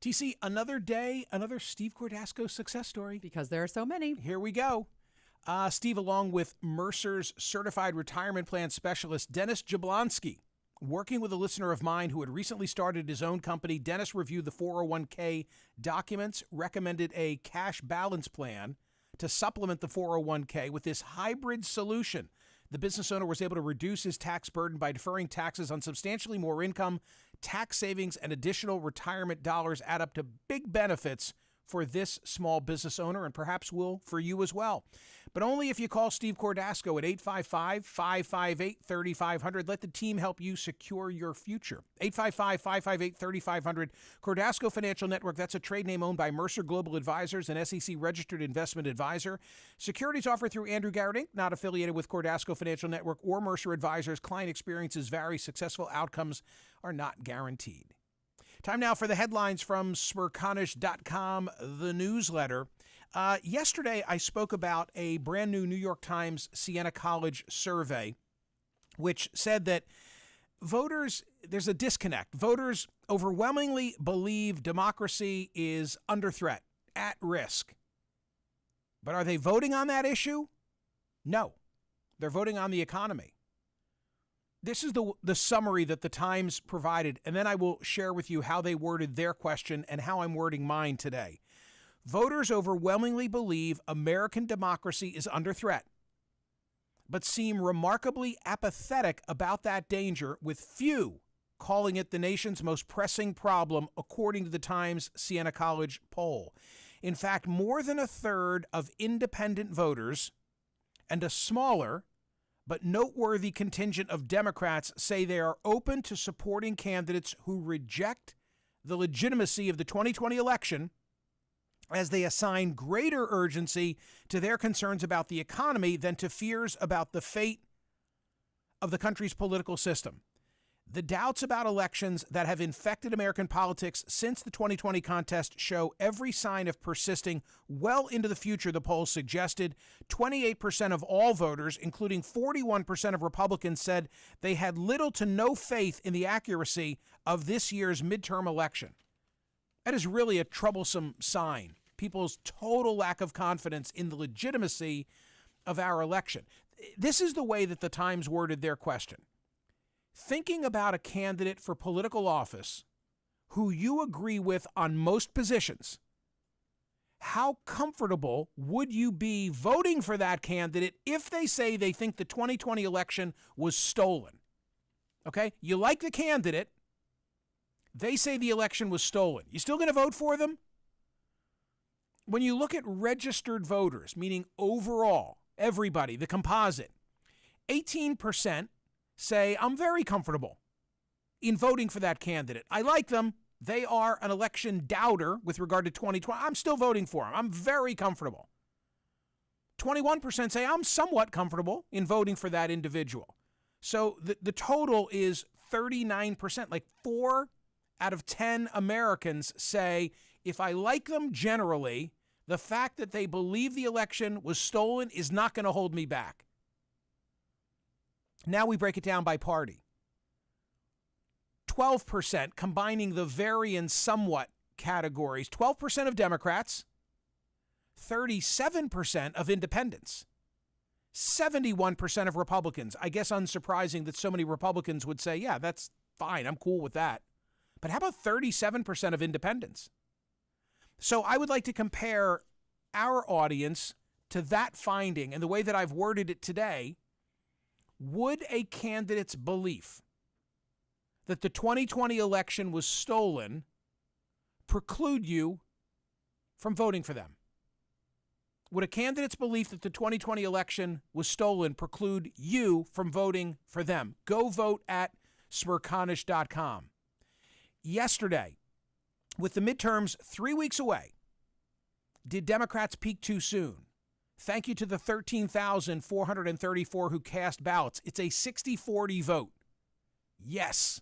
TC, another day, another Steve Cordasco success story. Because there are so many. Here we go. Steve, along with Mercer's certified retirement plan specialist, Dennis Jablonski, working with a listener of mine who had recently started his own company. Dennis reviewed the 401k documents, recommended a cash balance plan to supplement the 401k with this hybrid solution. The business owner was able to reduce his tax burden by deferring taxes on substantially more income. Tax savings and additional retirement dollars add up to big benefits for this small business owner, and perhaps will for you as well. But only if you call Steve Cordasco at 855-558-3500. Let the team help you secure your future. 855-558-3500. Cordasco Financial Network, that's a trade name owned by Mercer Global Advisors, an SEC-registered investment advisor. Securities offered through Andrew Garrett Inc., not affiliated with Cordasco Financial Network or Mercer Advisors. Client experiences vary. Successful outcomes are not guaranteed. Time now for the headlines from Smerconish.com, the newsletter. Yesterday, I spoke about a brand new New York Times Siena College survey, which said that voters, there's a disconnect. Voters overwhelmingly believe democracy is under threat, at risk. But are they voting on that issue? No. They're voting on the economy. This is the summary that the Times provided, and then I will share with you how they worded their question and how I'm wording mine today. Voters overwhelmingly believe American democracy is under threat, but seem remarkably apathetic about that danger, with few calling it the nation's most pressing problem, according to the Times Siena College poll. In fact, more than a third of independent voters and a smaller but noteworthy contingent of Democrats say they are open to supporting candidates who reject the legitimacy of the 2020 election, as they assign greater urgency to their concerns about the economy than to fears about the fate of the country's political system. The doubts about elections that have infected American politics since the 2020 contest show every sign of persisting well into the future, the poll suggested. 28% of all voters, including 41% of Republicans, said they had little to no faith in the accuracy of this year's midterm election. That is really a troublesome sign. People's total lack of confidence in the legitimacy of our election. This is the way that the Times worded their question. Thinking about a candidate for political office who you agree with on most positions, how comfortable would you be voting for that candidate if they say they think the 2020 election was stolen? Okay, you like the candidate, they say the election was stolen. You still going to vote for them? When you look at registered voters, meaning overall, everybody, the composite, 18% say, I'm very comfortable in voting for that candidate. I like them. They are an election doubter with regard to 2020. I'm still voting for them. I'm very comfortable. 21% say, I'm somewhat comfortable in voting for that individual. So the total is 39%. Like 4 out of 10 Americans say, if I like them generally, the fact that they believe the election was stolen is not going to hold me back. Now we break it down by party. 12%, combining the very and somewhat categories. 12% of Democrats, 37% of independents, 71% of Republicans. I guess unsurprising that so many Republicans would say, yeah, that's fine. I'm cool with that. But how about 37% of independents? So I would like to compare our audience to that finding, and the way that I've worded it today. Would a candidate's belief that the 2020 election was stolen preclude you from voting for them? Would a candidate's belief that the 2020 election was stolen preclude you from voting for them? Go vote at Smerconish.com. Yesterday, with the midterms 3 weeks away, did Democrats peak too soon? Thank you to the 13,434 who cast ballots. It's a 60-40 vote. Yes.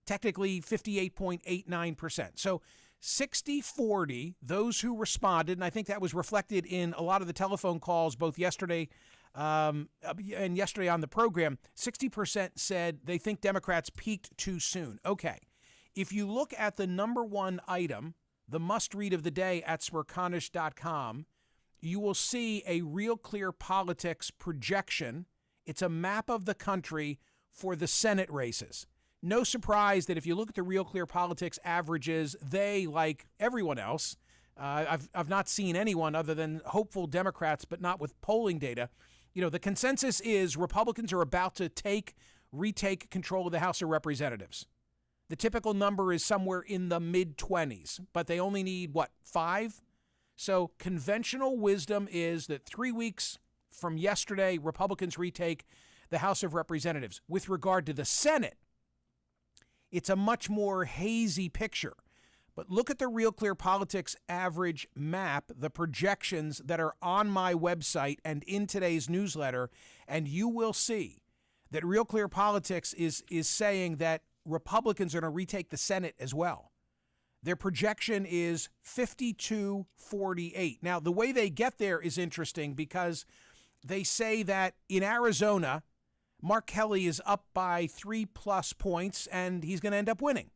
Technically 58.89%. So 60-40, those who responded, and I think that was reflected in a lot of the telephone calls both yesterday and yesterday on the program, 60% said they think Democrats peaked too soon. Okay. If you look at the number one item, the must-read of the day at Smerconish.com, you will see a Real Clear Politics projection. It's a map of the country for the Senate races. No surprise that if you look at the Real Clear Politics averages, they, like everyone else, I've not seen anyone other than hopeful Democrats, but not with polling data. The consensus is Republicans are about to retake control of the House of Representatives. The typical number is somewhere in the mid-20s, but they only need, 5? So conventional wisdom is that 3 weeks from yesterday, Republicans retake the House of Representatives. With regard to the Senate, it's a much more hazy picture. But look at the Real Clear Politics average map, the projections that are on my website and in today's newsletter, and you will see that Real Clear Politics is saying that Republicans are going to retake the Senate as well. Their projection is 52-48. Now, the way they get there is interesting because they say that in Arizona, Mark Kelly is up by 3+ points, and he's going to end up winning.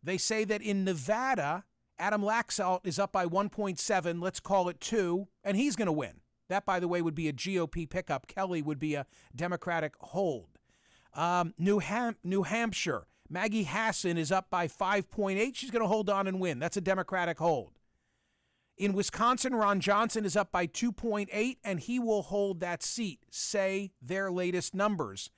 They say that in Nevada, Adam Laxalt is up by 1.7, let's call it 2, and he's going to win. That, by the way, would be a GOP pickup. Kelly would be a Democratic hold. New Hampshire, Maggie Hassan is up by 5.8. She's going to hold on and win. That's a Democratic hold. In Wisconsin, Ron Johnson is up by 2.8, and he will hold that seat, say their latest numbers.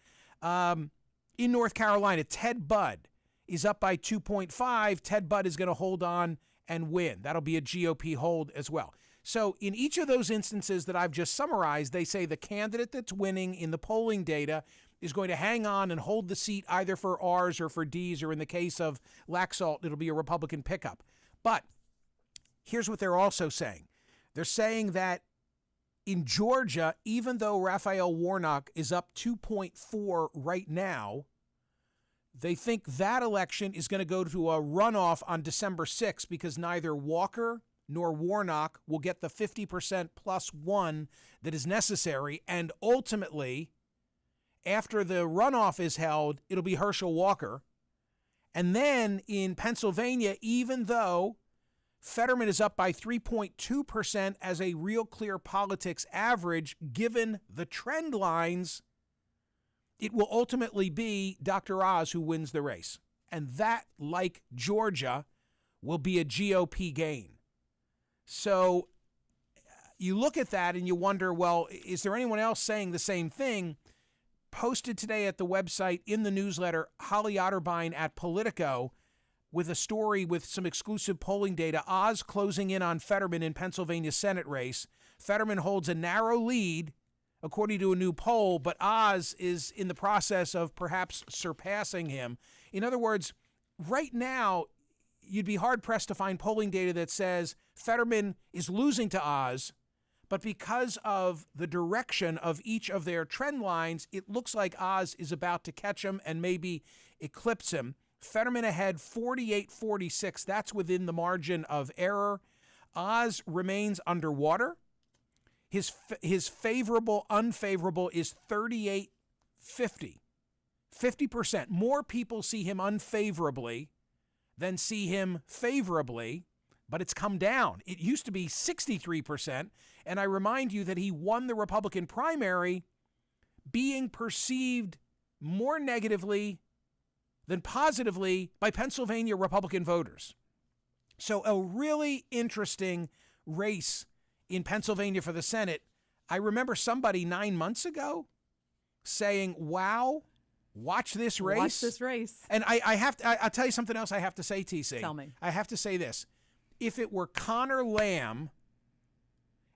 In North Carolina, Ted Budd is up by 2.5. Ted Budd is going to hold on and win. That'll be a GOP hold as well. So in each of those instances that I've just summarized, they say the candidate that's winning in the polling data is going to hang on and hold the seat either for R's or for D's, or in the case of Laxalt, it'll be a Republican pickup. But here's what they're also saying. They're saying that in Georgia, even though Raphael Warnock is up 2.4 right now, they think that election is going to go to a runoff on December 6th because neither Walker nor Warnock will get the 50% plus 1 that is necessary. And ultimately, after the runoff is held, it'll be Herschel Walker. And then in Pennsylvania, even though Fetterman is up by 3.2% as a Real Clear Politics average, given the trend lines, it will ultimately be Dr. Oz who wins the race. And that, like Georgia, will be a GOP gain. So you look at that and you wonder, well, is there anyone else saying the same thing? Posted today at the website in the newsletter, Holly Otterbein at Politico, with a story with some exclusive polling data. Oz closing in on Fetterman in Pennsylvania Senate race. Fetterman holds a narrow lead, according to a new poll, but Oz is in the process of perhaps surpassing him. In other words, right now, you'd be hard-pressed to find polling data that says Fetterman is losing to Oz, but because of the direction of each of their trend lines, it looks like Oz is about to catch him and maybe eclipse him. Fetterman ahead 48-46. That's within the margin of error. Oz remains underwater. His favorable, unfavorable is 38-50. 50%. More people see him unfavorably than see him favorably, but it's come down. It used to be 63%, and I remind you that he won the Republican primary being perceived more negatively than positively by Pennsylvania Republican voters. So a really interesting race in Pennsylvania for the Senate. I remember somebody 9 months ago saying, wow, watch this race. Watch this race. And I'll tell you something else I have to say, TC. Tell me. I have to say this. If it were Connor Lamb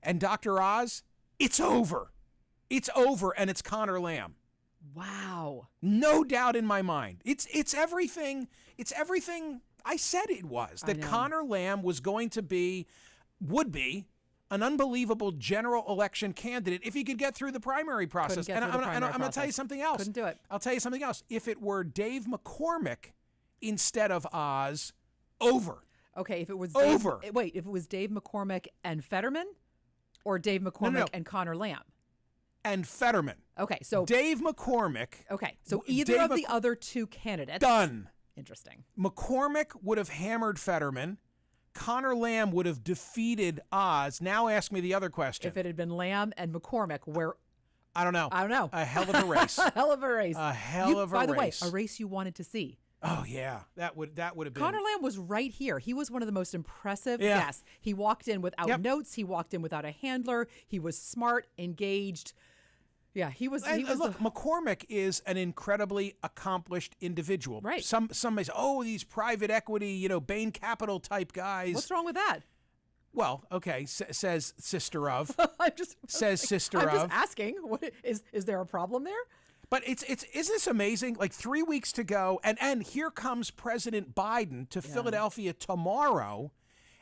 and Dr. Oz, it's over. It's over, and it's Connor Lamb. Wow. No doubt in my mind. It's everything. It's everything I said it was. That Connor Lamb would be an unbelievable general election candidate if he could get through the primary process. And I'm going to tell you something else. Couldn't do it. I'll tell you something else. If it were Dave McCormick instead of Oz, over. Okay, if it was over. if it was Dave McCormick and Fetterman, or Dave McCormick and Connor Lamb? And Fetterman. Okay, so Dave McCormick. Okay, so either of the other two candidates. Done. Interesting. McCormick would have hammered Fetterman. Connor Lamb would have defeated Oz. Now ask me the other question. If it had been Lamb and McCormick, where... I don't know. I don't know. A hell of a race. A hell of a race. A hell of a race. By the way, a race you wanted to see. Oh, yeah. That would have been... Connor Lamb was right here. He was one of the most impressive. Yeah. Yes. He walked in without notes. He walked in without a handler. He was smart, engaged. Yeah, he was. Look, McCormick is an incredibly accomplished individual. Right. Some may say, oh, these private equity, Bain Capital type guys. What's wrong with that? Well, okay, says sister of. I'm just asking. What is there a problem there? But isn't this amazing? Like 3 weeks to go, and here comes President Biden to Philadelphia tomorrow.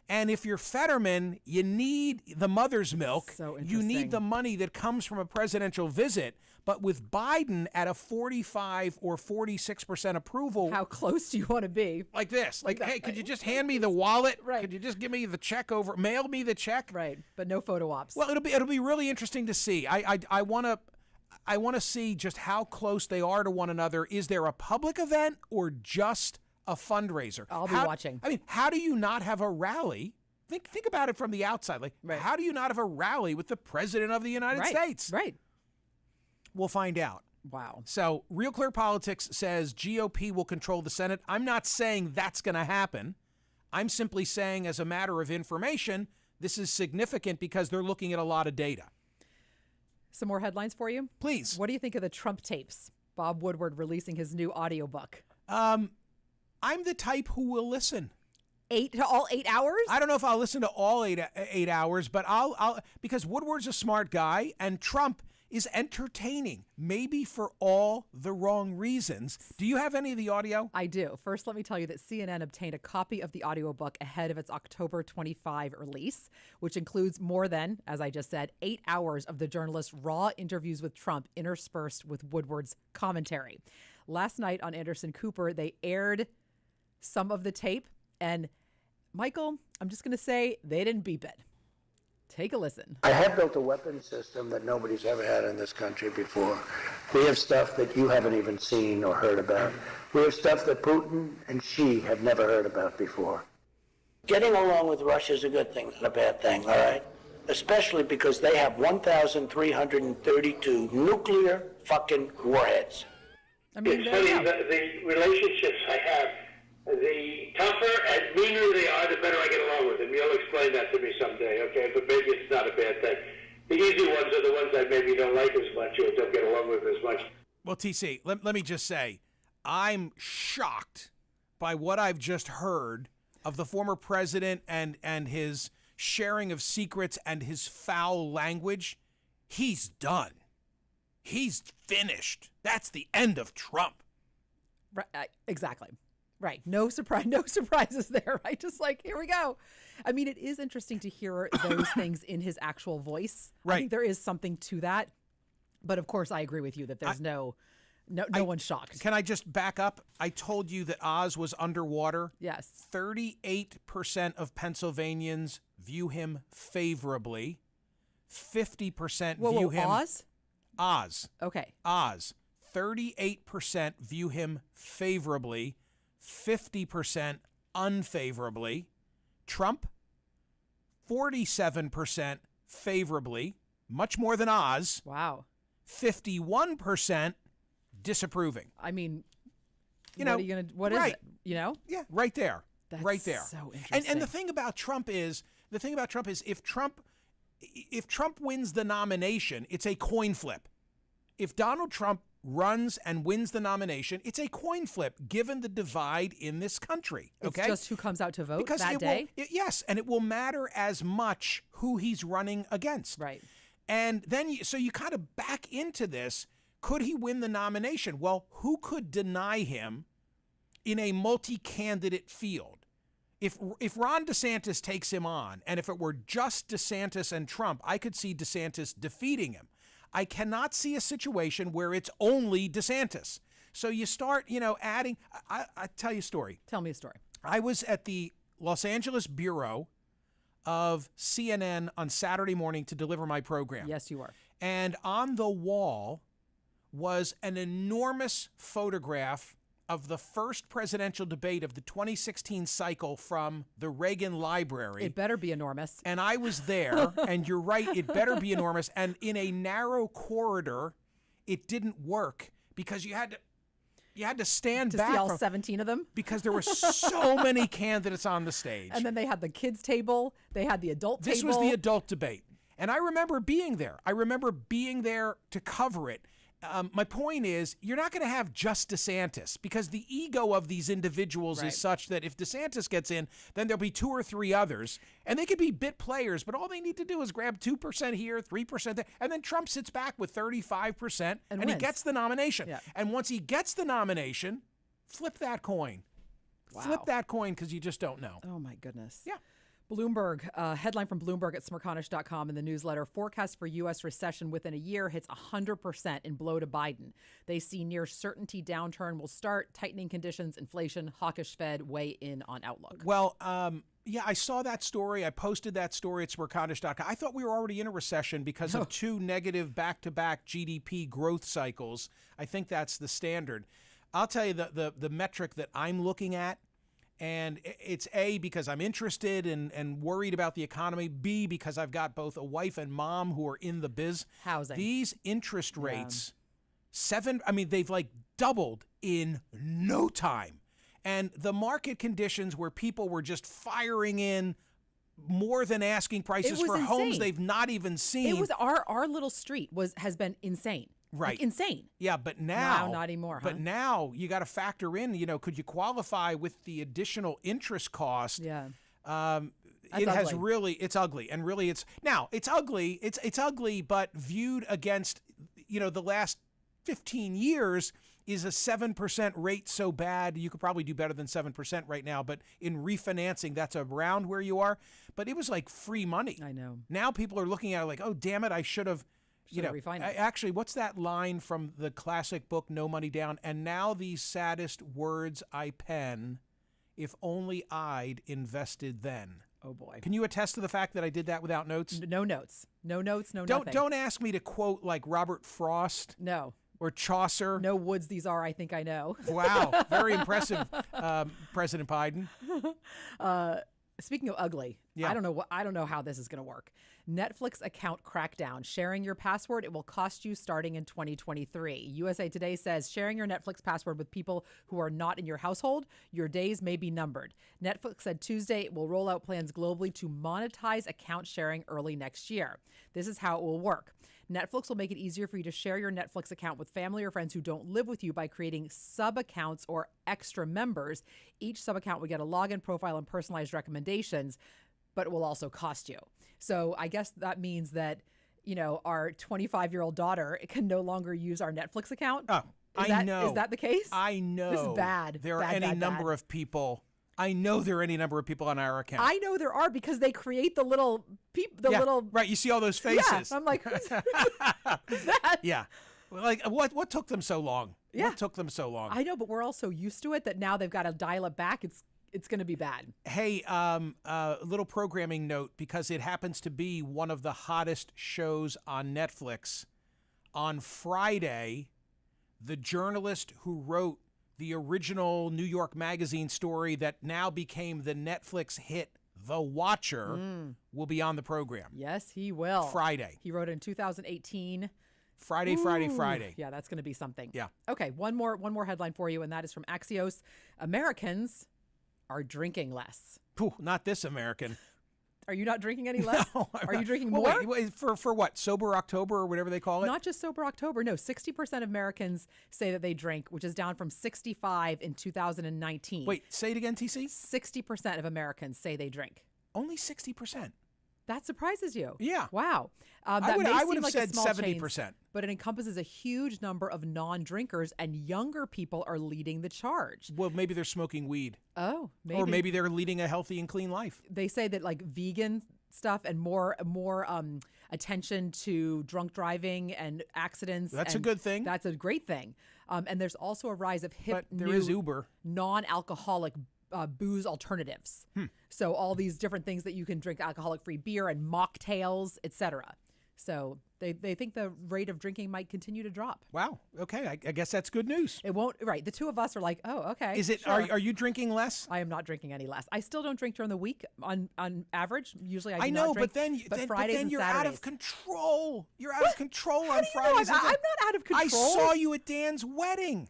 And if you're Fetterman, you need the mother's milk. So you need the money that comes from a presidential visit. But with Biden at a 45 or 46% approval. How close do you want to be? Like this. Like, hey, could you just hand me the wallet? Right. Could you just give me the check over, mail me the check? Right. But no photo ops. Well, it'll be really interesting to see. I want to see just how close they are to one another. Is there a public event or just a fundraiser? I'll be watching. I mean, how do you not have a rally? Think about it from the outside. Like, how do you not have a rally with the president of the United States? Right. We'll find out. Wow. So, Real Clear Politics says GOP will control the Senate. I'm not saying that's going to happen. I'm simply saying, as a matter of information, this is significant because they're looking at a lot of data. Some more headlines for you? Please. What do you think of the Trump tapes? Bob Woodward releasing his new audiobook. I'm the type who will listen. All 8 hours? I don't know if I'll listen to all eight hours, but I'll because Woodward's a smart guy and Trump is entertaining, maybe for all the wrong reasons. Do you have any of the audio? I do. First, let me tell you that CNN obtained a copy of the audiobook ahead of its October 25 release, which includes more than, as I just said, 8 hours of the journalist's raw interviews with Trump interspersed with Woodward's commentary. Last night on Anderson Cooper, they aired some of the tape, and Michael, I'm just going to say they didn't beep it. Take a listen. I have built a weapons system that nobody's ever had in this country before. We have stuff that you haven't even seen or heard about. We have stuff that Putin and Xi have never heard about before. Getting along with Russia is a good thing, not a bad thing, all right? Especially because they have 1,332 nuclear fucking warheads. I mean, it's funny, the relationships I have, the tougher and meaner they are, the better I get along with them. You'll explain that to me someday, okay? But maybe it's not a bad thing. The easy ones are the ones I maybe don't like as much or don't get along with as much. Well, TC, let me just say, I'm shocked by what I've just heard of the former president and his sharing of secrets and his foul language. He's done. He's finished. That's the end of Trump. Right, exactly. Right. No surprises there, right? Just like, here we go. I mean, it is interesting to hear those things in his actual voice. Right. I think there is something to that. But of course, I agree with you that there's no one's shocked. Can I just back up? I told you that Oz was underwater. Yes. 38% of Pennsylvanians view him favorably. 50% view him. Oz? Oz. Okay. Oz. 38% view him favorably. 50% unfavorably. Trump, 47% favorably, much more than Oz. Wow. 51% disapproving. I mean, what are you gonna? What is it? Yeah, right there. That's right there. So interesting. And the thing about Trump is if Trump wins the nomination, it's a coin flip. If Donald Trump runs and wins the nomination, it's a coin flip given the divide in this country. Okay? It's just who comes out to vote because that day? Yes, and it will matter as much who he's running against. Right. And then, so you kind of back into this. Could he win the nomination? Well, who could deny him in a multi-candidate field? If Ron DeSantis takes him on, and if it were just DeSantis and Trump, I could see DeSantis defeating him. I cannot see a situation where it's only DeSantis. So you start, adding. I tell you a story. Tell me a story. I was at the Los Angeles Bureau of CNN on Saturday morning to deliver my program. Yes, you are. And on the wall was an enormous photograph of the first presidential debate of the 2016 cycle from the Reagan Library. It better be enormous. And I was there, and you're right, it better be enormous. And in a narrow corridor, it didn't work because you had to stand to back see all 17 of them because there were so many candidates on the stage. And then they had the kids table, they had the adult table. This was the adult debate. And I remember being there. I remember being there to cover it. My point is, you're not going to have just DeSantis because the ego of these individuals is such that if DeSantis gets in, then there'll be 2 or 3 others, and they could be bit players, but all they need to do is grab 2% here, 3% there, and then Trump sits back with 35%, and he gets the nomination. Yeah. And once he gets the nomination, flip that coin. Wow. Flip that coin because you just don't know. Oh, my goodness. Yeah. Bloomberg, headline from Bloomberg at Smerconish.com in the newsletter, forecast for U.S. recession within a year hits 100% in blow to Biden. They see near certainty downturn will start, tightening conditions, inflation, hawkish Fed weigh in on outlook. Well, yeah, I saw that story. I posted that story at Smerconish.com. I thought we were already in a recession because of 2 negative back-to-back GDP growth cycles. I think that's the standard. I'll tell you the metric that I'm looking at, and it's A, because I'm interested and worried about the economy, B, because I've got both a wife and mom who are in the biz. Housing. These interest rates, they've like doubled in no time. And the market conditions where people were just firing in more than asking prices for homes they've not even seen. It was our little street has been insane. Right. Like insane. Yeah, but now not anymore, But now you got to factor in, could you qualify with the additional interest cost? Yeah. It has really, it's ugly. And really it's ugly. It's ugly, but viewed against, the last 15 years, is a 7% rate so bad? You could probably do better than 7% right now, but in refinancing, that's around where you are. But it was like free money. I know. Now people are looking at it like, oh, damn it, I should have. Actually, what's that line from the classic book, No Money Down? And now these saddest words I pen, if only I'd invested then. Oh, boy. Can you attest to the fact that I did that without notes? No notes. No notes, nothing. Don't ask me to quote like Robert Frost. No. Or Chaucer. No woods these are, I think I know. Wow. Very impressive, President Biden. Speaking of ugly, yeah. I don't know how this is going to work. Netflix account crackdown. Sharing your password, it will cost you starting in 2023. USA Today says sharing your Netflix password with people who are not in your household, your days may be numbered. Netflix said Tuesday it will roll out plans globally to monetize account sharing early next year. This is how it will work. Netflix will make it easier for you to share your Netflix account with family or friends who don't live with you by creating sub-accounts or extra members. Each sub-account will get a login profile and personalized recommendations, but it will also cost you. So I guess that means that, our 25-year-old daughter can no longer use our Netflix account. Oh, I know. Is that the case? I know. This is bad. There are any number of people. I know there are any number of people on our account. I know there are because they create the little little. Right, you see all those faces. Yeah, I'm like, who's that? Yeah. Like, what took them so long? Yeah. What took them so long? I know, but we're all so used to it that now they've got to dial it back. It's going to be bad. Hey, little programming note, because it happens to be one of the hottest shows on Netflix. On Friday, the journalist who wrote the original New York Magazine story that now became the Netflix hit The Watcher will be on the program. Yes, he will. Friday. He wrote it in 2018. Friday. Yeah, that's going to be something. Yeah. Okay, one more headline for you, and that is from Axios. Americans are drinking less. Pooh, not this American. Are you not drinking any less? No, are you drinking more? Wait, for what? Sober October or whatever they call it? Not just Sober October. No, 60% of Americans say that they drink, which is down from 65 in 2019. Wait, say it again, TC? 60% of Americans say they drink. Only 60%. That surprises you. Yeah. Wow. I would have like said 70%. Chains, but it encompasses a huge number of non-drinkers, and younger people are leading the charge. Well, maybe they're smoking weed. Oh, maybe. Or maybe they're leading a healthy and clean life. They say that like vegan stuff and more attention to drunk driving and accidents. That's a good thing. That's a great thing. And there's also a rise of hip, but there new is Uber. Non-alcoholic booze alternatives. So all these different things that you can drink, alcoholic-free beer and mocktails, etc. So they think the rate of drinking might continue to drop. Wow. Okay. I guess that's good news. It won't. Right. The two of us are like, oh, okay. Is it? Sure. Are you drinking less? I am not drinking any less. I still don't drink during the week on average. Usually I do I know, not drink, but then Fridays and you're Saturdays. out of control. You're out of control on How do you know Fridays. I'm and Saturdays. not out of control. I saw you at Dan's wedding.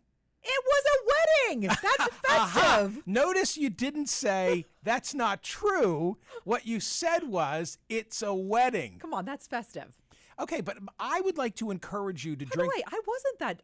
It was a wedding. That's festive. Notice you didn't say that's not true. What you said was it's a wedding. Come on, that's festive. Okay, but I would like to encourage you to drink. By the way,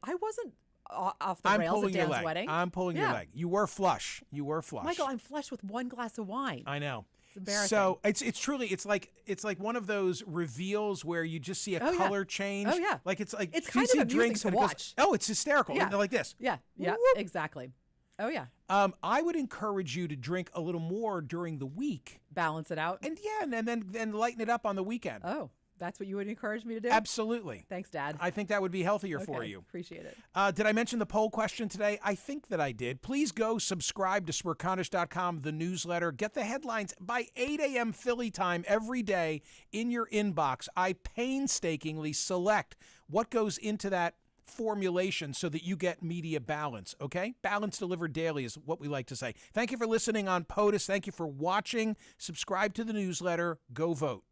I wasn't off the I'm rails pulling at your Dan's leg. wedding. I'm pulling your leg. You were flush. Michael, I'm flush with one glass of wine. I know. It's embarrassing. So it's truly it's like one of those reveals where you just see a color change. Oh yeah. Like it's it's you kind see of amusing drinks to and it goes, watch. oh, it's hysterical. Yeah. They're like this. Yeah. Whoop. Exactly. Oh yeah. I would encourage you to drink a little more during the week. Balance it out. And then lighten it up on the weekend. Oh, that's what you would encourage me to do? Absolutely. Thanks, Dad. I think that would be healthier for you. Appreciate it. Did I mention the poll question today? I think that I did. Please go subscribe to Smerconish.com, the newsletter. Get the headlines by 8 a.m. Philly time every day in your inbox. I painstakingly select what goes into that formulation so that you get media balance, okay? Balance delivered daily is what we like to say. Thank you for listening on POTUS. Thank you for watching. Subscribe to the newsletter. Go vote.